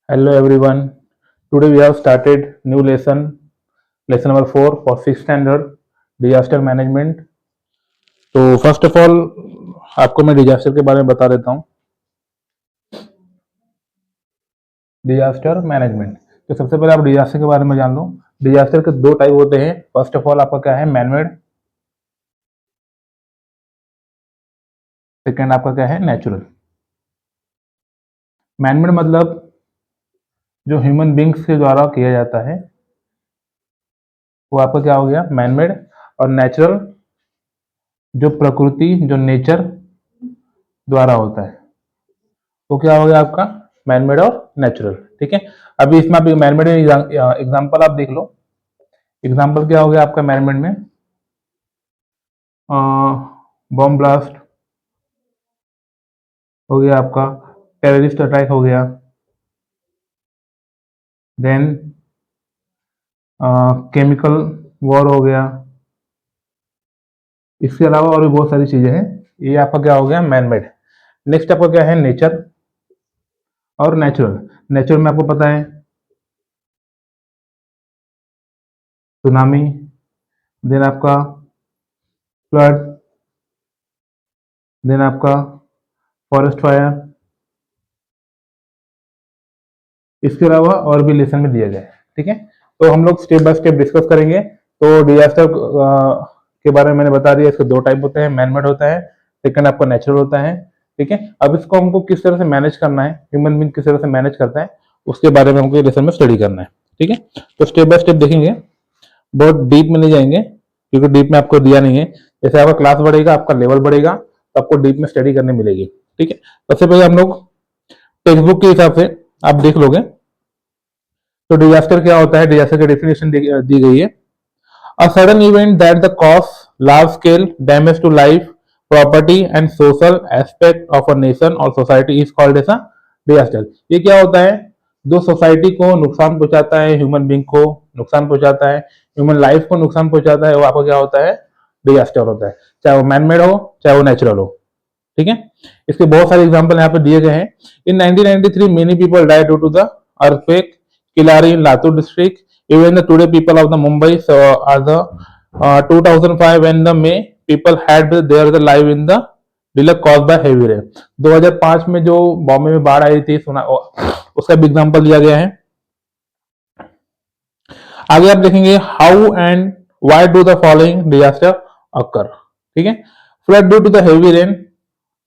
Hello everyone. Today we have started new lesson number 4 for 6th standard, disaster management. तो first of all आपको मैं disaster के बारे में बता देता हूँ। डिजास्टर मैनेजमेंट, तो सबसे पहले आप डिजास्टर के बारे में जान लो। डिजास्टर के दो टाइप होते हैं। फर्स्ट ऑफ ऑल आपका क्या है, मैनमेड। सेकेंड आपका क्या है, नेचुरल। मैनमेड मतलब जो ह्यूमन बींग्स के द्वारा किया जाता है वो आपका क्या हो गया, मैनमेड। और नेचुरल जो प्रकृति, जो नेचर द्वारा होता है वो क्या हो गया आपका, मैनमेड और नेचुरल। ठीक है, अभी इसमें आप मैनमेड एग्जांपल आप देख लो। एग्जांपल क्या हो गया आपका मैनमेड में, बॉम्ब ब्लास्ट हो गया आपका, टेररिस्ट अटैक हो गया, देन केमिकल वॉर हो गया। इसके अलावा और भी बहुत सारी चीजें हैं। ये आपका क्या हो गया, मैनमेड। नेक्स्ट आपका क्या है, नेचर और नेचुरल। नेचुरल में आपको पता है सुनामी, देन आपका फ्लड, देन आपका फॉरेस्ट फायर। इसके अलावा और भी लेसन में दिया गया है। ठीक है, तो हम लोग स्टेप बाय स्टेप डिस्कस करेंगे। तो डिजास्टर के बारे में मैंने बता दिया, इसके दो टाइप होते हैं, मैनमेड होता है, सेकंड आपका नेचुरल होता है। ठीक है, अब इसको हमको किस तरह से मैनेज करना है, ह्यूमन बींग किस तरह से मैनेज करता है, उसके बारे में हमको लेसन में स्टडी करना है। ठीक है, तो स्टेप बाय स्टेप देखेंगे, बहुत डीप में नहीं जाएंगे क्योंकि डीप में आपको दिया नहीं है। जैसे आपका क्लास बढ़ेगा, आपका लेवल बढ़ेगा, तो आपको डीप में स्टडी करने मिलेगी। ठीक है, सबसे पहले हम लोग टेक्स्ट बुक के हिसाब से आप देख लोगे तो डिजास्टर क्या होता है, डिजास्टर की डेफिनेशन दी गई है। A sudden event that the cause large scale damage to life, property and social aspect of a nation और society is called as a disaster. ये क्या होता है, जो सोसाइटी को नुकसान पहुंचाता है, ह्यूमन बींग को नुकसान पहुंचाता है, ह्यूमन लाइफ को नुकसान पहुंचाता है, वो आपका क्या होता है, डिजास्टर होता है। चाहे वो मैनमेड हो चाहे वो नेचुरल हो। ठीक है, इसके बहुत सारे एग्जांपल यहाँ पे दिए गए हैं। In 1993 many people died due to the earthquake Kilari in Latur district. Even the today people of the Mumbai are the 2005 when the May people had their life in the डिलक cause by heavy rain. 2005 में जो बॉम्बे में बाढ़ आई थी, सुना उसका भी example दिया गया है। आगे आप देखेंगे how and why do the following disaster occur. ठीक है, flood due to the heavy rain.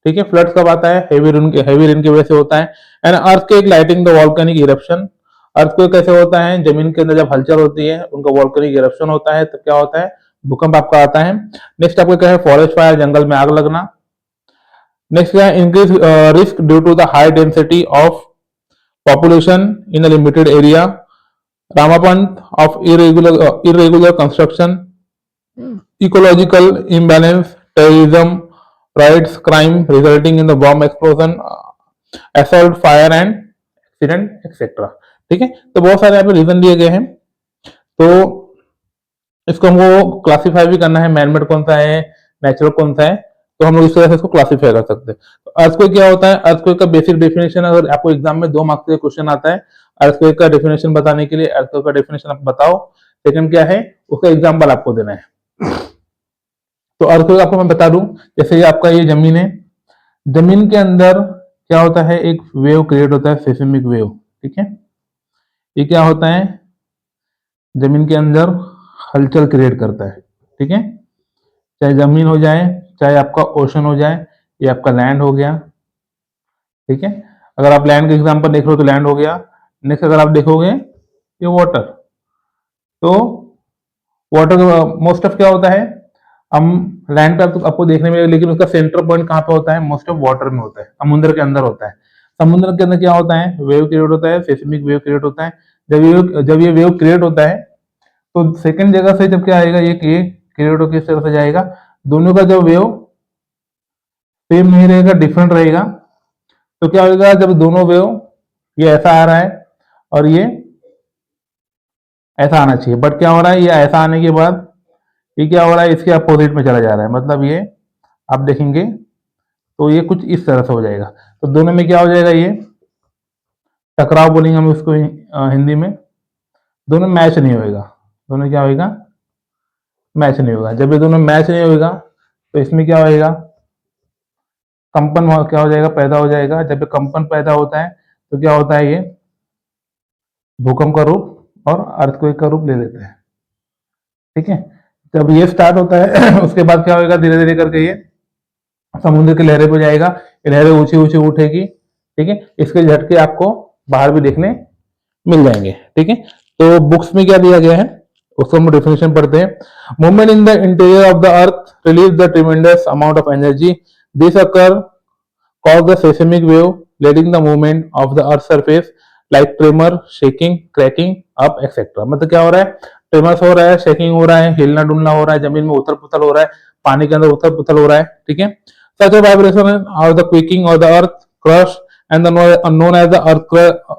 ठीक है, फ्लड कब आता है, हेवी रेन की वजह से होता है। And earthquake lighting the volcanic eruption. Earthquake कैसे होता है, जमीन के अंदर जब हलचल होती है, उनका वॉल्केनिक इरप्शन होता है, तो क्या होता है, भूकंप आपका आता है। नेक्स्ट आपका क्या है, फॉरेस्ट फायर, जंगल में आग लगना। नेक्स्ट क्या है, increase risk due to the high density of population in a limited area, रामापंथ of irregular construction, ecological imbalance, terrorism, riots, crime resulting in the bomb explosion, assault, fire and accident etc. ठीक है, तो बहुत सारे यहाँ पे reason दिए गए हैं। तो इसको हमको क्लासिफाई भी करना है, मैनमेड कौन सा है, नेचुरल कौन सा है, तो हम लोग इस तरह से इसको क्लासिफाई कर सकते हैं। तो अर्थक्वेक क्या होता है, अर्थक्वेक का बेसिक डेफिनेशन, अगर आपको एग्जाम में 2 मार्क्स का क्वेश्चन आता है अर्थक्वेक का डेफिनेशन बताने के लिए, अर्थक्वेक का डेफिनेशन आप बताओ, सेकंड क्या है, उसका एग्जाम्पल आपको देना है। तो अर्थक्वेक आपको मैं बता दूं, जैसे ये आपका ये जमीन है, जमीन के अंदर क्या होता है, एक वेव क्रिएट होता है, सेस्मिक वेव। ठीक है, ये क्या होता है, जमीन के अंदर हलचल क्रिएट करता है। ठीक है, चाहे जमीन हो जाए, चाहे आपका ओशन हो जाए, ये आपका लैंड हो गया। ठीक है, अगर आप लैंड का एग्जांपल देख रहे हो तो लैंड हो गया। नेक्स्ट अगर आप देखोगे ये वाटर, तो वाटर मोस्ट ऑफ क्या होता है, हम लैंड पे आपको देखने में, लेकिन उसका सेंटर पॉइंट कहाँ पे होता है, मोस्ट ऑफ वाटर में होता है, समुद्र के अंदर होता है। समुद्र के अंदर क्या होता है, वेव क्रिएट होता है, सेस्मिक वेव क्रिएट होता है। जब ये वेव क्रिएट होता है तो सेकंड जगह से जब क्या आएगा, ये क्रिएट होकर इस तरह से जाएगा, दोनों का जो वेव सेम नहीं रहेगा, डिफरेंट रहेगा। तो क्या होगा, जब दोनों वेव, ये ऐसा आ रहा है और ये ऐसा आना चाहिए, बट क्या हो रहा है, ये ऐसा आने के बाद ये क्या हो रहा है, इसके अपोजिट में चला जा रहा है। मतलब ये आप देखेंगे तो ये कुछ इस तरह से हो जाएगा, तो दोनों में क्या हो जाएगा, ये टकराव बोलेंगे हम उसको हिंदी में। दोनों मैच नहीं होएगा, दोनों क्या होएगा, मैच नहीं होगा। जब ये दोनों मैच नहीं होएगा तो इसमें क्या होएगा, कंपन क्या हो जाएगा, पैदा हो जाएगा। जब ये कंपन पैदा होता है तो क्या होता है, ये भूकंप का रूप और अर्थक्वेक का रूप ले लेता है। ठीक है, जब ये स्टार्ट होता है उसके बाद क्या होगा, धीरे धीरे करके ये समुद्र की लहरें पे जाएगा, ये लहरें ऊंची ऊंची उठेगी। ठीक है, इसके झटके आपको बाहर भी देखने मिल जाएंगे। ठीक है, तो बुक्स में क्या दिया गया है उसको हम डेफिनेशन पढ़ते हैं। Movement in the interior of the earth relieve the tremendous amount of energy, this occur cause the seismic wave leading the movement of the earth surface like tremor, shaking, cracking up etc। मतलब क्या हो रहा है, tremors हो रहा है, shaking हो रहा है, हिलना डुलना हो रहा है, जमीन में उथल पुथल हो रहा है, पानी के अंदर उथल पुथल हो रहा है। ठीक है, such a vibration of the quaking of the earth crust and the known as the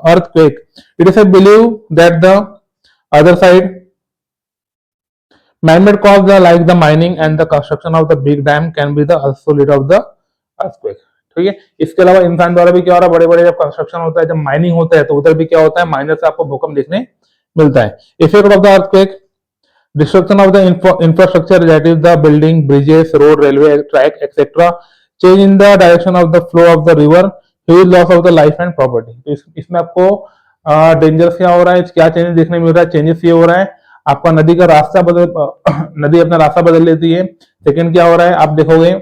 earthquake, it is believed that the other side man-made cause like the mining and the construction of the big dam can be the also lead of the earthquake। ठीक है, इसके अलावा इंसान द्वारा भी क्या हो रहा है, बड़े बड़े जब कंस्ट्रक्शन होता है, जब माइनिंग होता है तो उधर भी क्या होता है, माइनर से आपको भूकंप देखने मिलता है। Effect of the earthquake, destruction of the infrastructure that is the building, bridges, road, railway track etcetera, change in the direction of the flow of the river, huge loss of the life and property. तो इसमें आपको dangers क्या हो रहा है, क्या changes देखने मिल रहा है, चेंजेस ये हो रहा है आपका नदी का रास्ता बदल नदी अपना रास्ता बदल लेती है। सेकंड क्या हो रहा है, आप देखोगे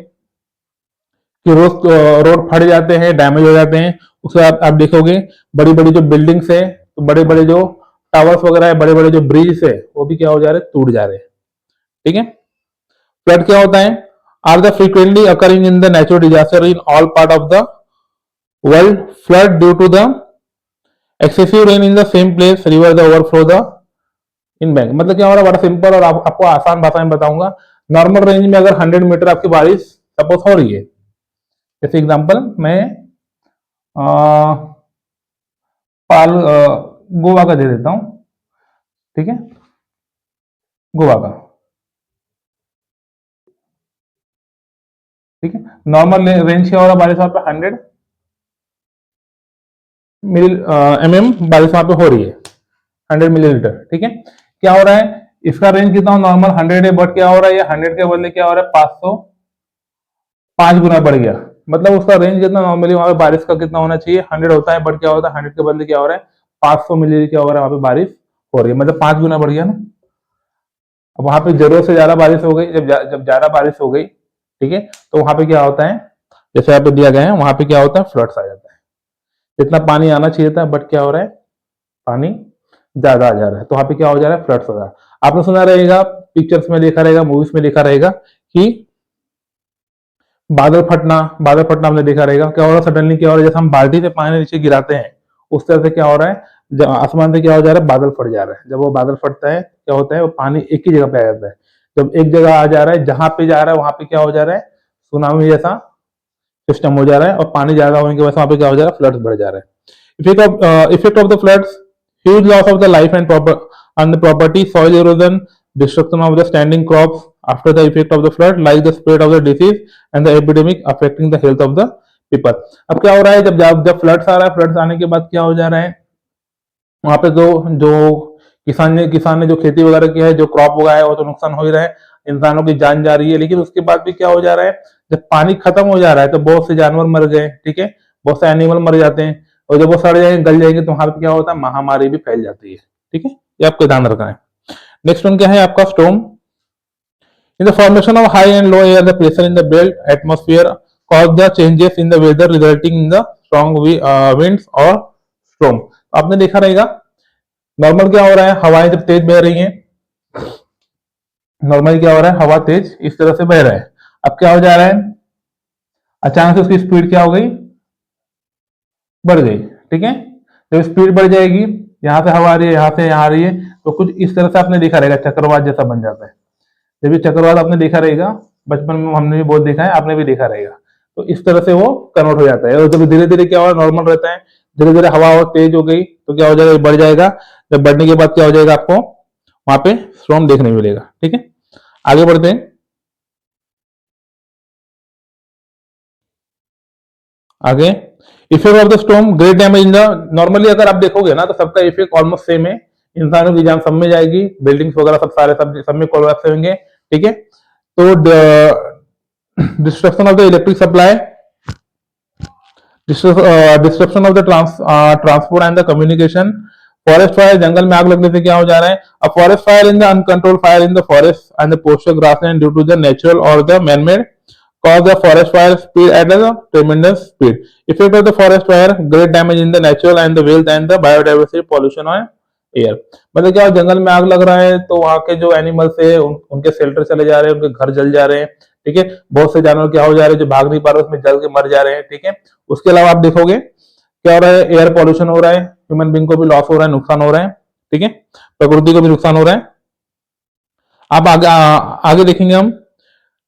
कि रोड फट जाते हैं, डैमेज हो जाते हैं। उसके बाद आप देखोगे बड़ी बड़ी जो बिल्डिंग्स है, तो बड़े बड़े जो टावर्स वगैरह है, बड़े बड़े जो ब्रिज है, वो भी क्या हो जा रहे हैं, टूट जा रहे हैं। ठीक है, फ्लड क्या होता है, are the frequently occurring in the natural disaster in all part of the world, flood due to the excessive rain in the same place, river the overflow the in bank. मतलब क्या हो रहा है, बड़ा simple और आपको आसान भाषा में बताऊंगा। नॉर्मल रेंज में अगर 100 मीटर आपकी बारिश सपोज हो रही है, जैसे एग्जांपल मैं गोवा का दे देता हूं। ठीक है, गोवा का, ठीक है, नॉर्मल रेंज क्या हो रहा है बारिश वहां पे 100 mm बारिश वहां पे हो रही है, 100 मिलीलीटर। ठीक है, क्या हो रहा है, इसका रेंज कितना नॉर्मल 100 है, बट क्या हो रहा है, 100 के बदले क्या हो रहा है 505 गुना बढ़ गया। मतलब उसका रेंज कितना, नॉर्मली वहां पे बारिश का कितना होना चाहिए, 100 होता है, बट क्या होता है 100 के बदले क्या हो रहा है 500 मिलीलीटर क्या हो रहा है, वहां पे बारिश हो रही है, मतलब 5 गुना बढ़ गया ना। अब वहां पे जरूरत से ज्यादा बारिश हो गई, जब ज्यादा बारिश हो गई, ठीक है, तो वहां पे क्या होता है, जैसे यहाँ पे दिया गया है, वहां पे क्या होता है, फ्लड्स आ जाता है। जितना पानी आना चाहिए था, बट क्या हो रहा है, पानी ज्यादा आ जा रहा है, तो वहां पे क्या हो जा रहा है, फ्लड्स हो रहा है। आपने सुना रहेगा, पिक्चर्स में देखा रहेगा, मूवीज में देखा रहेगा कि बादल फटना आपने देखा रहेगा। क्या हो रहा है, सडनली क्या हो रहा है, जैसे हम बाल्टी से पानी नीचे गिराते हैं, उस तरह से क्या हो रहा है, जब आसमान से क्या हो जा रहा है, बादल फट जा रहा है। जब वो बादल फटता है क्या होता है, वो पानी एक ही जगह पे आ जाता है। जब एक जगह आ जा रहा है, जहां पे जा रहा है वहां पे क्या हो जा रहा है, सुनामी जैसा सिस्टम हो जा रहा है, और पानी ज्यादा होने की वजह से वहां पे क्या हो जा रहा है, फ्लड्स बढ़ जा रहा है। Effect of the floods, huge loss of the life and property, soil erosion, destruction of the standing crops after the effect of the flood, like the spread of the disease and the epidemic affecting the health of the people। अब क्या हो रहा है, जब floods आ रहा है, floods आने के बाद क्या हो जा रहा है, वहां पे जो किसान ने जो खेती वगैरह किया है, जो क्रॉप उगाया है, वो तो नुकसान हो ही रहा है, इंसानों की जान जा रही है। लेकिन उसके बाद भी क्या हो जा रहा है, जब पानी खत्म हो जा रहा है तो बहुत से जानवर मर गए। ठीक है, बहुत से एनिमल मर जाते हैं, और जब वो सड़ जाएंगे, गल जाएंगे, तो वहां पे क्या होता है, महामारी भी फैल जाती है। ठीक है, ये आपको ध्यान रखना है। नेक्स्ट वन क्या है आपका, storm. In the formation of high and low air, the pressure in the belt atmosphere cause the changes in the weather resulting in the strong winds और स्टॉर्म। आपने देखा रहेगा, नॉर्मल क्या हो रहा है, हवाएं जब तेज बह रही हैं, नॉर्मली क्या हो रहा है, हवा तेज इस तरह से बह रहा है। अब क्या हो जा रहा है, अचानक से उसकी स्पीड क्या हो गई, बढ़ गई। ठीक है, जब स्पीड बढ़ जाएगी, यहाँ से हवा आ रही है, यहाँ से यहाँ आ रही है, तो कुछ इस तरह से आपने देखा रहेगा, चक्रवात जैसा बन जाता है। जब ये चक्रवात आपने देखा रहेगा, बचपन में हमने भी बहुत देखा है, आपने भी देखा रहेगा, तो इस तरह से वो कन्वर्ट हो जाता है। और जब धीरे धीरे क्या हो, नॉर्मल रहता है, धीरे धीरे हवा और तेज हो गई तो क्या हो जाएगा, बढ़ जाएगा। जब बढ़ने के बाद क्या हो जाएगा, आपको वहां पे स्टॉर्म देखने मिलेगा। ठीक है, आगे बढ़ते हैं। आगे effect of the storm, great damage in the, normally अगर आप देखोगे ना तो सबका इफेक्ट ऑलमोस्ट सेम है, इंसानों की जान सब में जाएगी, बिल्डिंग्स वगैरह सब सारे सब में कोलैप्स होंगे, ठीक है। तो destruction of the electric supply, destruction of the transport and the communication, forest fire, जंगल में आग लगने से क्या हो जा रहा है, a forest fire in the uncontrolled fire in the forest and the poster grassland due to the natural और the man made cause the forest fire speed at a tremendous speed. Effect of the forest fire, great damage in the natural and the wealth and the biodiversity, pollution on air. मतलब क्या जंगल में आग लग रहा है तो वहां के जो एनिमल्स है उनके शेल्टर चले जा रहे हैं, उनके घर जल जा रहे हैं, ठीक है। बहुत से जानवर क्या हो जा रहे हैं जो भाग नहीं पा रहे उसमें जल के मर जा रहे हैं, ठीक है। उसके अलावा आप देखोगे क्या हो रहा है, एयर पॉल्यूशन हो रहा है, ह्यूमन बींग को भी लॉस हो रहा है, नुकसान हो रहा है, ठीक है, प्रकृति को भी नुकसान हो रहा है। आप आगे देखेंगे हम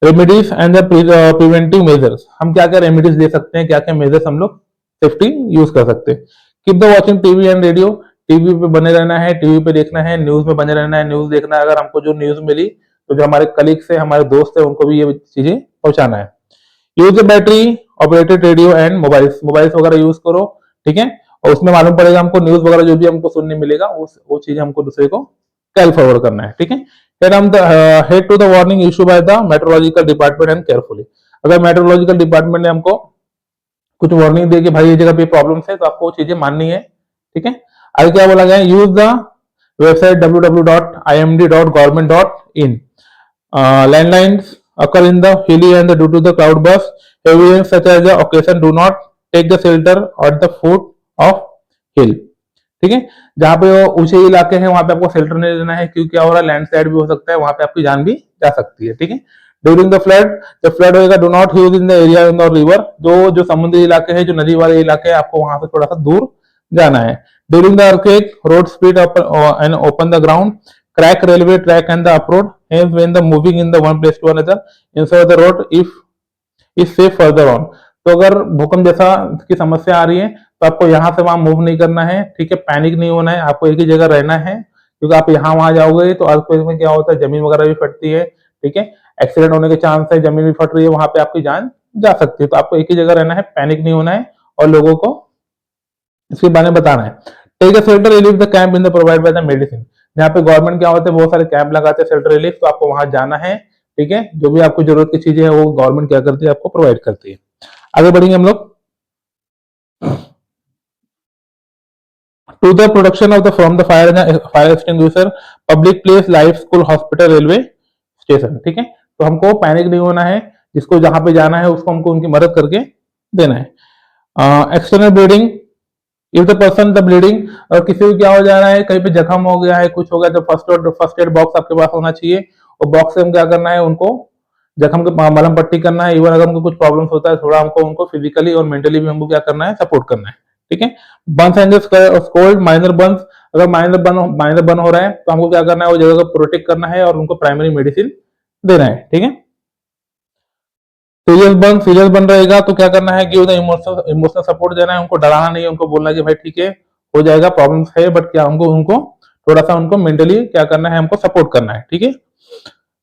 रेमेडीज एंड प्रिवेंटिव मेजर्स, हम क्या क्या रेमेडीज ले सकते हैं, क्या क्या मेजर्स हम लोग सेफ्टी यूज कर सकते हैं। Keep the watching TV and radio, TV पे बने रहना है, टीवी पे देखना है, न्यूज में बने रहना है, न्यूज देखना है, अगर हमको जो न्यूज मिली तो जो हमारे कलीग्स है, हमारे दोस्त है, उनको भी ये चीजें पहुंचाना है। Use the battery operated radio and mobiles, mobiles वगैरह यूज करो, ठीक है, और उसमें मालूम पड़ेगा हमको न्यूज वगैरह जो भी हमको सुनने मिलेगा वो चीज हमको दूसरे को कैल फॉरवर्ड करना है, ठीक है। Then हम head to the warning issue by the meteorological department and carefully, अगर meteorological department ने हमको कुछ वार्निंग दे कि भाई ये जगह पे प्रॉब्लम्स है तो आपको वो चीजें माननी है, ठीक है। आगे क्या बोला गया, use the website www.imd.government.in, landlines occur in the hilly and due to the cloud burst, heavy rain such as the occasion, do not take the shelter at the foot of hill, ठीक है। जहां पे ऊंचे इलाके हैं वहां पे आपको शेल्टर नहीं लेना है, क्योंकि क्या हो रहा है, लैंडस्लाइड भी हो सकता है, वहां पे आपकी जान भी जा सकती है, ठीक है। ड्यूरिंग द फ्लड, जब फ्लड होगा, do not use in the area in the river, जो समुद्री इलाके हैं, जो नदी वाले इलाके हैं, आपको वहां से थोड़ा सा दूर जाना है। During the earthquake, road speed and open the ground, crack railway track and the uproot, hence when the moving in the one place to another, insert the road if is safe further on. तो अगर भूकंप जैसा की समस्या आ रही है तो आपको यहाँ से वहां मूव नहीं करना है, ठीक है, पैनिक नहीं होना है, आपको एक ही जगह रहना है, क्योंकि आप यहाँ वहां जाओगे तो अर्थक्वेक में क्या होता है, जमीन वगैरह भी फटती है, ठीक है, एक्सीडेंट होने के चांस है, जमीन भी फट रही है, वहां पे आपकी जान जा सकती है। तो आपको एक ही जगह रहना है, पैनिक नहीं होना है और लोगों को इसके बारे में बताना है। Take a shelter relief the camp in the provide by the medicine, जहाँ पे गवर्नमेंट क्या होता है बहुत सारे कैंप लगाते हैं शेल्टर रिलीफ, तो आपको वहां जाना है, ठीक है। जो भी आपको जरूरत की चीजें है वो गवर्नमेंट क्या करती है, आपको प्रोवाइड करती है। आगे बढ़ेंगे हम लोग to the production of the from the fire extinguisher, public place, life, school, hospital, railway station, ठीक है। तो हमको पैनिक नहीं होना है, जिसको जहां पे जाना है उसको हमको उनकी मदद करके देना है। External bleeding, if the person the bleeding, और किसी को क्या हो जा रहा है, कहीं पे जख्म हो गया है, कुछ हो गया, तो फर्स्ट एड बॉक्स आपके पास होना चाहिए, और बॉक्स से हम क्या करना है, उनको जख्म के मलहम पट्टी करना है। इवन अगर हमको कुछ प्रॉब्लम्स होता है, थोड़ा हमको उनको फिजिकली और मेंटली भी हमको क्या करना है, सपोर्ट करना है, ठीक है। Burns and cold minor Burns, अगर माइनर बर्न हो रहा है तो हमको क्या करना है, वो जगह को प्रोटेक्ट करना है और उनको प्राइमरी मेडिसिन देना है, ठीक है। सीरियस बन रहेगा तो क्या करना है कि उन्हें इमोशनल सपोर्ट देना है, उनको डराना नहीं है, उनको बोलना है कि भाई ठीक है हो जाएगा, प्रॉब्लम्स है, बट क्या हमको उनको थोड़ा सा उनको मेंटली क्या करना है, हमको सपोर्ट करना है, ठीक है।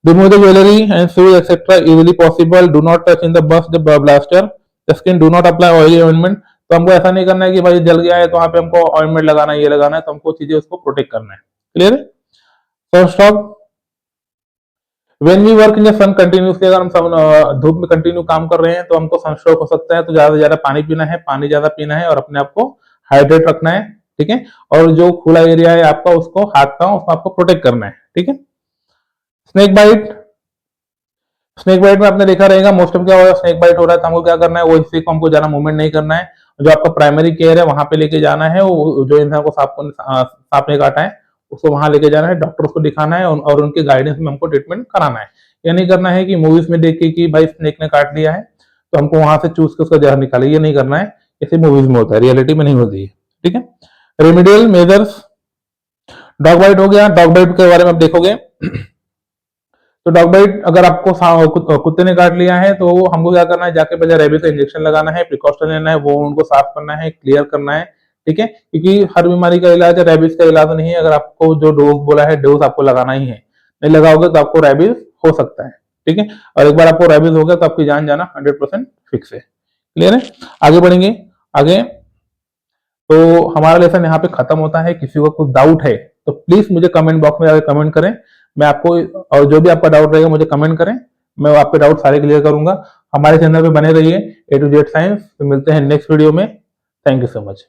Remove the jewelry and shoes etc. easily possible. Do not touch in the burst the blaster. The skin, do not apply oily ointment. तो हमको ऐसा नहीं करना है कि भाई जल गया है तो वहां पे हमको ऑइंटमेंट लगाना है, ये लगाना है, तो हमको चीजें उसको प्रोटेक्ट करना है। क्लियर है। First stop, when we work in the sun continuously, अगर हम धूप में कंटिन्यू काम कर रहे हैं तो हमको सनस्ट्रोक हो सकता है, तो ज्यादा से ज्यादा पानी पीना है, पानी ज्यादा पीना है और अपने आप को हाइड्रेट रखना है, ठीक है। और जो खुला एरिया है आपका उसको हाथ पांव उसको आपको प्रोटेक्ट करना है, ठीक है। स्नेक बाइट में आपने देखा रहेगा मोस्ट ऑफ क्या हो रहा है, स्नेक बाइट हो रहा है तो हमको क्या करना है, वो हिस्से को हमको ज्यादा मूवमेंट नहीं करना है, जो आपका प्राइमरी केयर है वहां पे लेके जाना है, वो जो इंसान को सांप ने काटा है उसको वहां लेके जाना है, डॉक्टर को दिखाना है और उनके गाइडेंस में हमको ट्रीटमेंट कराना है। ये नहीं करना है कि मूवीज में देख के कि भाई स्नेक ने काट लिया है तो हमको वहां से चूस के उसका जहर निकाले, ये नहीं करना है, ऐसे मूवीज में होता है, रियलिटी में नहीं होती है, ठीक है। रेमेडियल मेजर्स, डॉग बाइट हो गया, डॉग बाइट के बारे में आप देखोगे तो डॉग बाइट अगर आपको कुत्ते ने काट लिया है तो हमको क्या करना है, जाके पहले रेबीज का इंजेक्शन लगाना है, प्रिकॉशन लेना है, वो उनको साफ करना है, क्लियर करना है, ठीक है, क्योंकि हर बीमारी का इलाज है, रेबीज का इलाज नहीं है। अगर आपको जो डोज बोला है डोज आपको लगाना ही है, नहीं लगाओगे तो आपको रेबीज हो सकता है, ठीक है। और एक बार आपको रेबीज हो गया तो आपकी जान जाना 100% फिक्स है। क्लियर है। आगे बढ़ेंगे, आगे तो हमारा लेसन यहाँ पे खत्म होता है। किसी को कुछ डाउट है तो प्लीज मुझे कमेंट बॉक्स में जाकर कमेंट करें। मैं आपको, और जो भी आपका डाउट रहेगा मुझे कमेंट करें, मैं आपके डाउट सारे क्लियर करूंगा। हमारे चैनल पे बने रहिए A to Z साइंस। तो मिलते हैं नेक्स्ट वीडियो में। Thank you so much.